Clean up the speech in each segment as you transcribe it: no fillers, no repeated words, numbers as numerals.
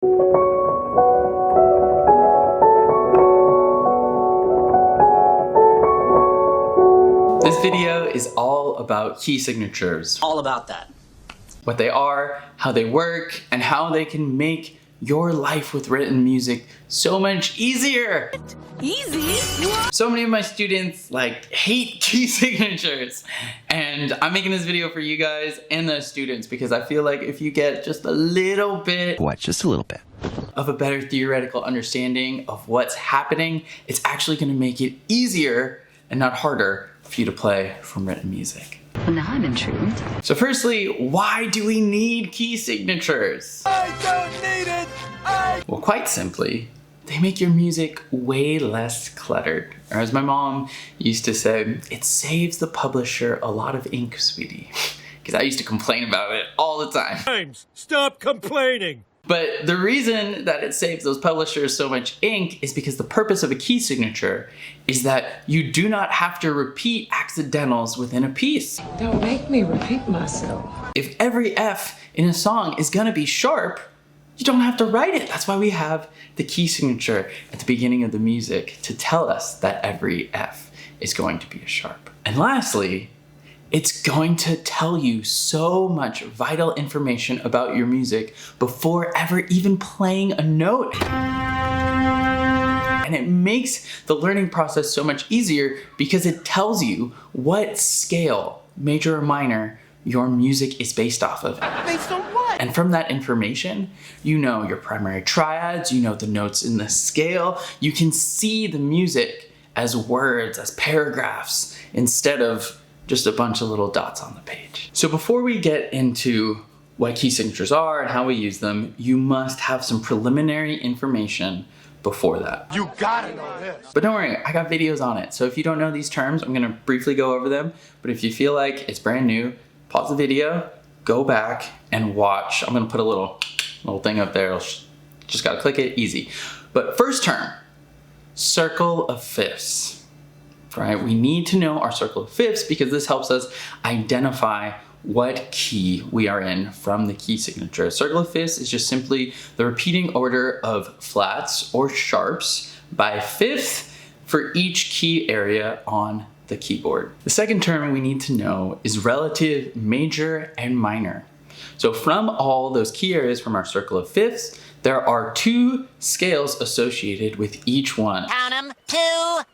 This video is all about key signatures. All about that. What they are, how they work, and how they can make your life with written music so much easier. Easy? So many of my students hate key signatures, and I'm making this video for you guys and the students because I feel like if you get just a little bit Just a little bit of a better theoretical understanding of what's happening, it's actually going to make it easier and not harder for you to play from written music. Well, now I'm intrigued. So firstly, why do we need key signatures? I don't need it! Well, quite simply, they make your music way less cluttered. Or as my mom used to say, it saves the publisher a lot of ink, sweetie. Because I used to complain about it all the time. James, stop complaining! But the reason that it saves those publishers so much ink is because the purpose of a key signature is that you do not have to repeat accidentals within a piece. Don't make me repeat myself. If every F in a song is gonna be sharp, you don't have to write it. That's why we have the key signature at the beginning of the music to tell us that every F is going to be a sharp. And lastly, it's going to tell you so much vital information about your music before ever even playing a note. And it makes the learning process so much easier because it tells you what scale, major or minor, your music is based off of. Based on what? And from that information, you know your primary triads, you know the notes in the scale, you can see the music as words, as paragraphs, instead of just a bunch of little dots on the page. So before we get into what key signatures are and how we use them, you must have some preliminary information before that. You gotta know this. But don't worry, I got videos on it. So if you don't know these terms, I'm gonna briefly go over them. But if you feel like it's brand new, pause the video, go back and watch. I'm gonna put a little thing up there. Just gotta click it, easy. But first term, circle of fifths. Right? We need to know our circle of fifths because this helps us identify what key we are in from the key signature. A circle of fifths is just simply the repeating order of flats or sharps by fifth for each key area on the keyboard. The second term we need to know is relative major and minor. So from all those key areas from our circle of fifths, there are two scales associated with each one. Count 'em, 2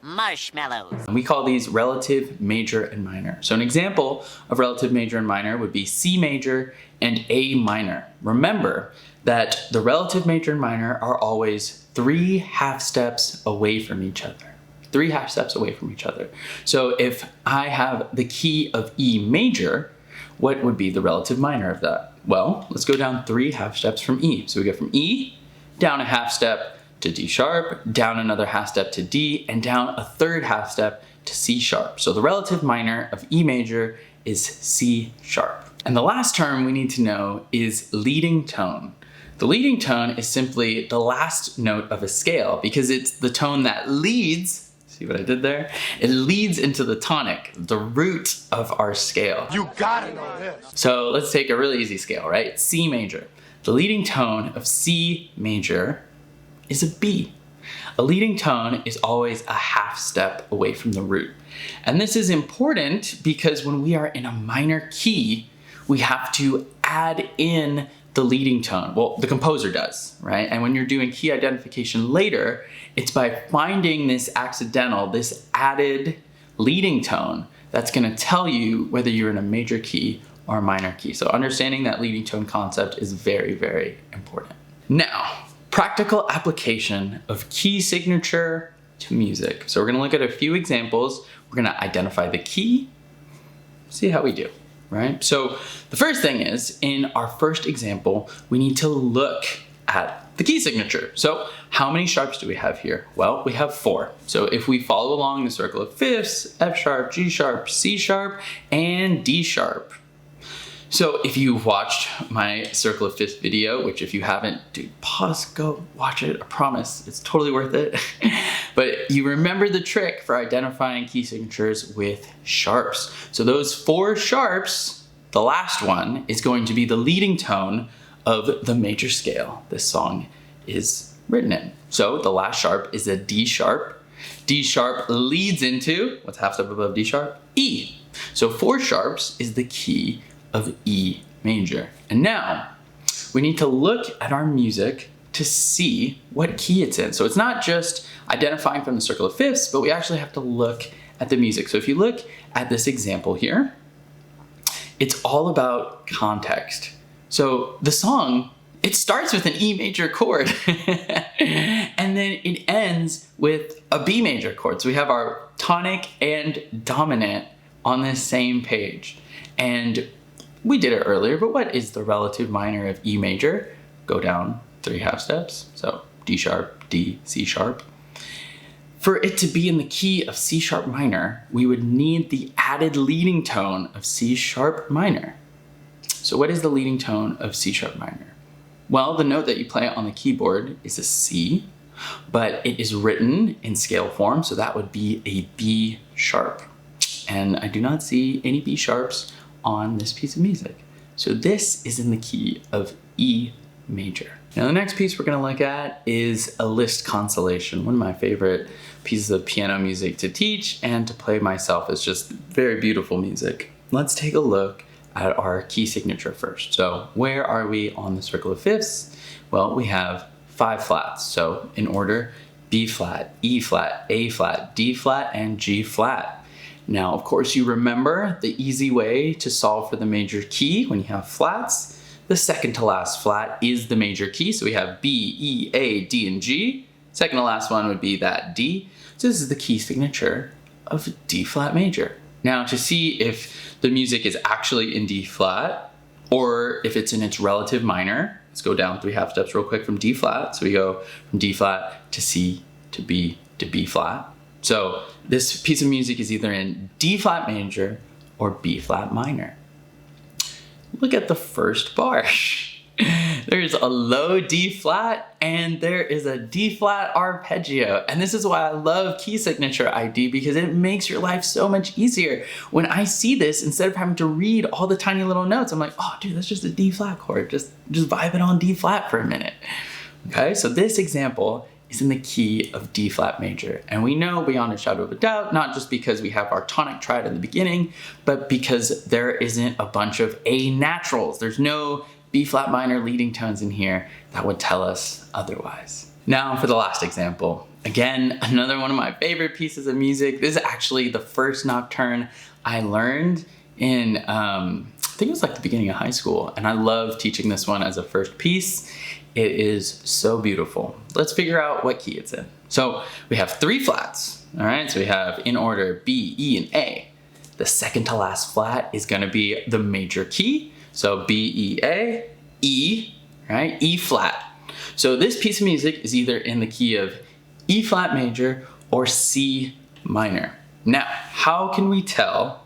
marshmallows. We call these relative major and minor. So an example of relative major and minor would be C major and A minor. Remember that the relative major and minor are always 3 half steps away from each other. 3 half steps away from each other. So if I have the key of E major, what would be the relative minor of that? Well, let's go down 3 half steps from E. So we go from E, down a half step to D sharp, down another half step to D, and down a third half step to C sharp. So the relative minor of E major is C sharp. And the last term we need to know is leading tone. The leading tone is simply the last note of a scale because it's the tone that leads, see what I did there? It leads into the tonic, the root of our scale. You gotta know this. So let's take a really easy scale, right? C major. The leading tone of C major is a B. A leading tone is always a half step away from the root. And this is important because when we are in a minor key, we have to add in the leading tone. Well, the composer does, right? And when you're doing key identification later, it's by finding this accidental, this added leading tone that's gonna tell you whether you're in a major key or a minor key. So understanding that leading tone concept is very, very important. Now, practical application of key signature to music. So we're gonna look at a few examples. We're gonna identify the key, see how we do, right? So the first thing is, in our first example, we need to look at the key signature. So how many sharps do we have here? Well, we have 4. So if we follow along the circle of fifths, F sharp, G sharp, C sharp, and D sharp. So if you watched my circle of fifths video, which if you haven't, dude, pause, go watch it. I promise, it's totally worth it. But you remember the trick for identifying key signatures with sharps. So those 4 sharps, the last one is going to be the leading tone of the major scale this song is written in. So the last sharp is a D sharp. D sharp leads into, what's half step above D sharp? E. So 4 sharps is the key of E major. And now we need to look at our music to see what key it's in. So it's not just identifying from the circle of fifths, but we actually have to look at the music. So if you look at this example here, it's all about context. So the song, it starts with an E major chord and then it ends with a B major chord. So we have our tonic and dominant on this same page. And we did it earlier, but what is the relative minor of E major? Go down 3 half steps. So D sharp, D, C sharp. For it to be in the key of C sharp minor, we would need the added leading tone of C sharp minor. So what is the leading tone of C sharp minor? Well, the note that you play on the keyboard is a C, but it is written in scale form, so that would be a B sharp. And I do not see any B sharps on this piece of music. So this is in the key of E major. Now the next piece we're gonna look at is a Liszt Consolation, one of my favorite pieces of piano music to teach and to play myself. It's just very beautiful music. Let's take a look at our key signature first. So where are we on the circle of fifths? Well, we have 5 flats. So in order, B flat, E flat, A flat, D flat, and G flat. Now, of course, you remember the easy way to solve for the major key when you have flats. The second to last flat is the major key. So we have B, E, A, D, and G. Second to last one would be that D. So this is the key signature of D flat major. Now to see if the music is actually in D flat or if it's in its relative minor, let's go down 3 half steps real quick from D flat. So we go from D flat to C to B to B flat. So this piece of music is either in D flat major or B flat minor. Look at the first bar. There's a low D flat and there is a D flat arpeggio. And this is why I love key signature ID, because it makes your life so much easier. When I see this, instead of having to read all the tiny little notes, I'm like, oh dude, that's just a D flat chord. Just vibe it on D flat for a minute. Okay, so this example is in the key of D flat major. And we know beyond a shadow of a doubt, not just because we have our tonic triad in the beginning, but because there isn't a bunch of A naturals. There's no B flat minor leading tones in here that would tell us otherwise. Now for the last example. Again, another one of my favorite pieces of music. This is actually the first nocturne I learned in, I think it was like the beginning of high school. And I love teaching this one as a first piece. It is so beautiful. Let's figure out what key it's in. So we have 3 flats, all right? So we have in order B, E, and A. The second to last flat is gonna be the major key. So B, E, A, E, right? E flat. So this piece of music is either in the key of E flat major or C minor. Now, how can we tell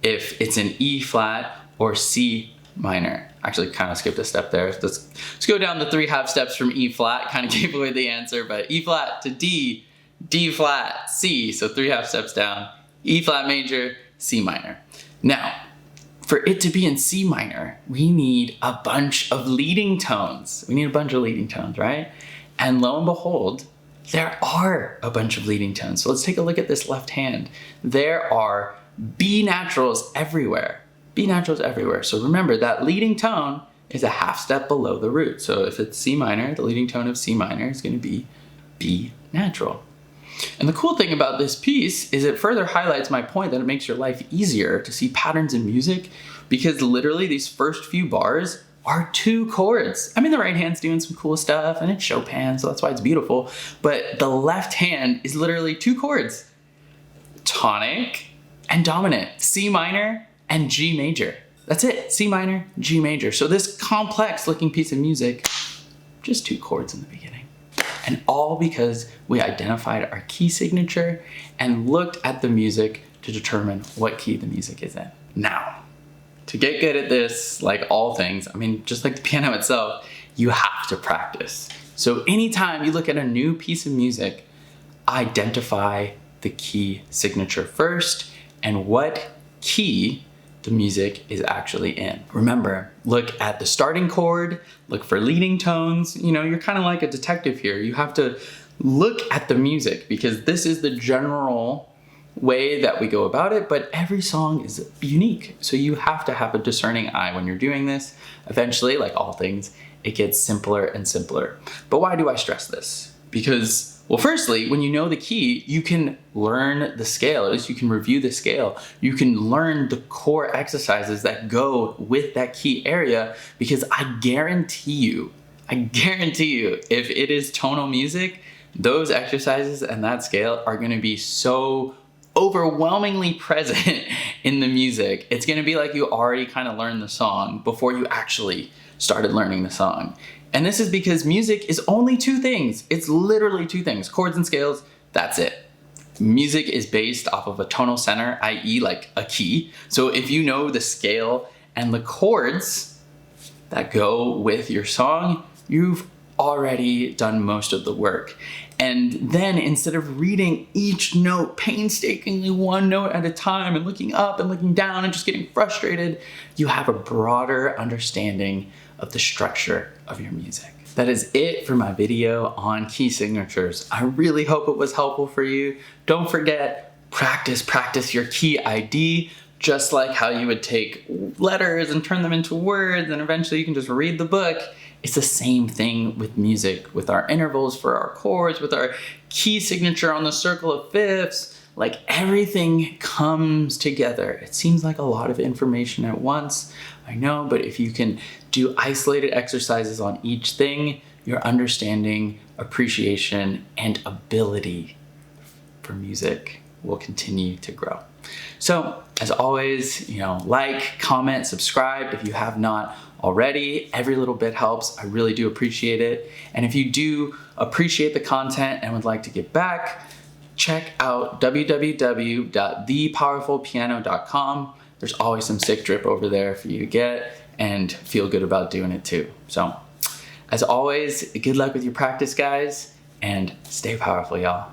if it's an E flat or C minor? Actually kind of skipped a step there. Let's go down the 3 half steps from E flat, kind of gave away the answer, but E flat to D, D flat, C. So 3 half steps down, E flat major, C minor. Now, for it to be in C minor, we need a bunch of leading tones. We need a bunch of leading tones, right? And lo and behold, there are a bunch of leading tones. So let's take a look at this left hand. There are B naturals everywhere. B naturals everywhere. So remember that leading tone is a half step below the root. So if it's C minor, the leading tone of C minor is going to be B natural. And the cool thing about this piece is it further highlights my point that it makes your life easier to see patterns in music, because literally these first few bars are 2 chords. I mean, the right hand's doing some cool stuff and it's Chopin, so that's why it's beautiful. But the left hand is literally 2 chords, tonic and dominant, C minor and G major. That's it, C minor, G major. So this complex looking piece of music, just 2 chords in the beginning. And all because we identified our key signature and looked at the music to determine what key the music is in. Now, to get good at this, like all things, I mean, just like the piano itself, you have to practice. So anytime you look at a new piece of music, identify the key signature first and what key the music is actually in. Remember, look at the starting chord, look for leading tones. You know, you're kind of like a detective here. You have to look at the music because this is the general way that we go about it, but every song is unique. So you have to have a discerning eye when you're doing this. Eventually, like all things, it gets simpler and simpler. But why do I stress this? Because, well, firstly, when you know the key, you can learn the scale, at least you can review the scale. You can learn the core exercises that go with that key area, because I guarantee you, if it is tonal music, those exercises and that scale are gonna be so overwhelmingly present in the music. It's gonna be like you already kind of learned the song before you actually started learning the song. And this is because music is only two things. It's literally two things, chords and scales, that's it. Music is based off of a tonal center, i.e. like a key. So if you know the scale and the chords that go with your song, you've already done most of the work. And then instead of reading each note painstakingly one note at a time and looking up and looking down and just getting frustrated, you have a broader understanding of the structure of your music. That is it for my video on key signatures. I really hope it was helpful for you. Don't forget, practice your key ID, just like how you would take letters and turn them into words and eventually you can just read the book. It's the same thing with music, with our intervals for our chords, with our key signature on the circle of fifths. Like everything comes together. It seems like a lot of information at once, I know, but if you can do isolated exercises on each thing, your understanding, appreciation, and ability for music will continue to grow. So as always, like, comment, subscribe if you have not already. Every little bit helps. I really do appreciate it. And if you do appreciate the content and would like to give back, check out www.thepowerfulpiano.com. There's always some sick drip over there for you to get and feel good about doing it too. So as always, good luck with your practice, guys, and stay powerful, y'all.